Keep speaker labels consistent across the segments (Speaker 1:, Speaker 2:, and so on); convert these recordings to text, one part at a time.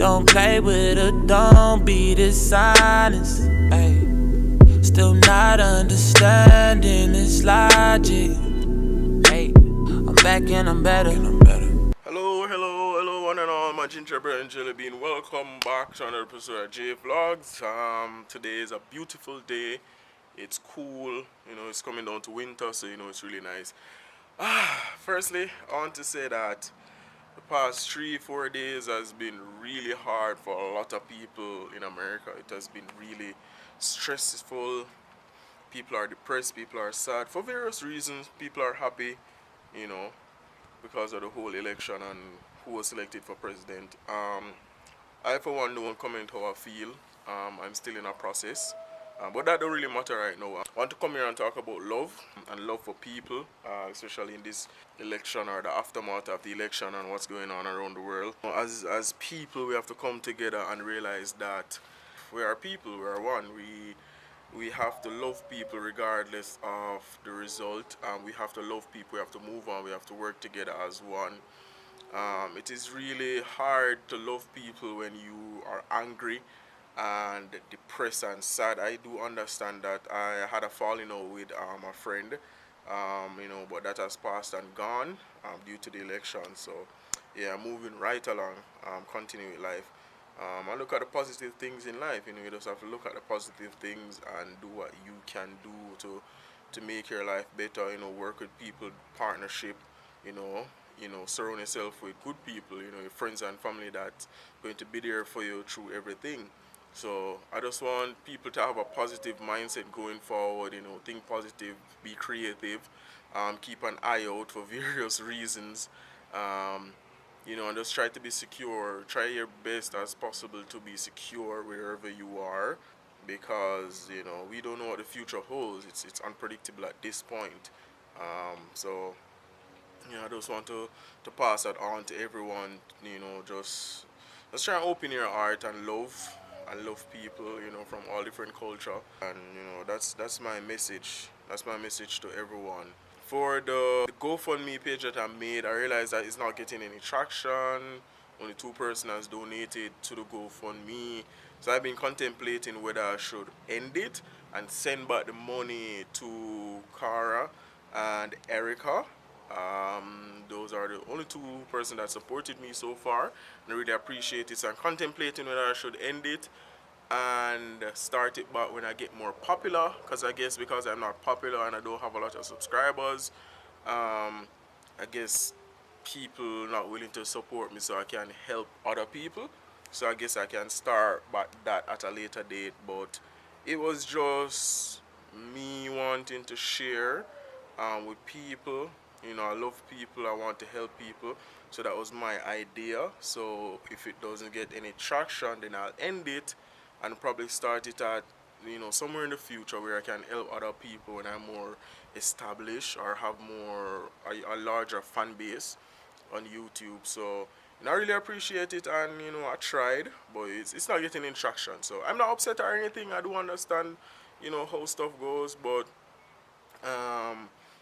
Speaker 1: Don't play with her, don't be dishonest. Ay. Still not understanding this logic. Hey, I'm back and I'm better.
Speaker 2: Hello, one and all, my gingerbread and jelly bean. Welcome back to another episode of JVLOGS. Today is a beautiful day. It's cool, it's coming down to winter, so it's really nice. Firstly, I want to say that the past 3-4 days has been really hard for a lot of people in America. It has been really stressful. People are depressed, people are sad for various reasons. People are happy, because of the whole election and who was selected for president. I for one don't comment how I feel. I'm still in a process. But that don't really matter right now. I want to come here and talk about love and love for people, especially in this election or the aftermath of the election and what's going on around the world. As people, we have to come together and realize that we are people, we are one. We have to love people regardless of the result. We have to love people, we have to move on, we have to work together as one. It is really hard to love people when you are angry and depressed and sad. I do understand that. I had a falling out with a friend, but that has passed and gone due to the election. So yeah, moving right along, continue with life. I look at the positive things in life. You just have to look at the positive things and do what you can do to make your life better. Work with people, partnership. Surround yourself with good people. Your friends and family that's going to be there for you through everything. So I just want people to have a positive mindset going forward. Think positive, be creative, keep an eye out for various reasons. And just try to be secure. Try your best as possible to be secure wherever you are, because we don't know what the future holds. It's unpredictable at this point. I just want to pass that on to everyone. Just try and open your heart and love people. From all different culture, and that's my message. That's my message to everyone. For the GoFundMe page that I made, I realized that it's not getting any traction. Only 2 persons has donated to the GoFundMe. So I've been contemplating whether I should end it and send back the money to Cara and Erica. Those are the only 2 persons that supported me so far, and I really appreciate it. So I'm contemplating whether I should end it and start it back when I get more popular, because I guess because I'm not popular and I don't have a lot of subscribers, I guess people not willing to support me so I can help other people. So I guess I can start back that at a later date. But it was just me wanting to share with people. I love people, I want to help people, so that was my idea. So if it doesn't get any traction, then I'll end it and probably start it at somewhere in the future where I can help other people when I'm more established or have a larger fan base on YouTube. So I really appreciate it, and I tried, but it's not getting any traction. So I'm not upset or anything. I do understand how stuff goes, but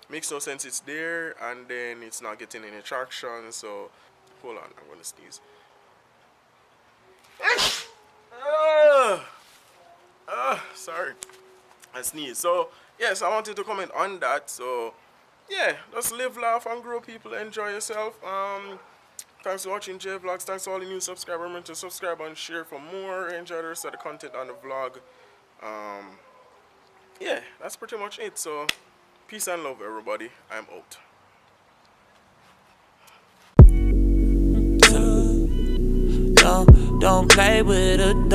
Speaker 2: makes no sense. It's there and then it's not getting any traction. So hold on, I'm gonna sneeze. Sorry, I sneeze. So yes, I wanted to comment on that. So yeah, just live, laugh, and grow, people. Enjoy yourself. Thanks for watching JVLOGS. Thanks to all the new subscribers. Remember to subscribe and share for more. Enjoy the rest of the content on the vlog. Yeah, that's pretty much it. So peace and love, everybody. I'm out.
Speaker 1: Don't play with her, don't.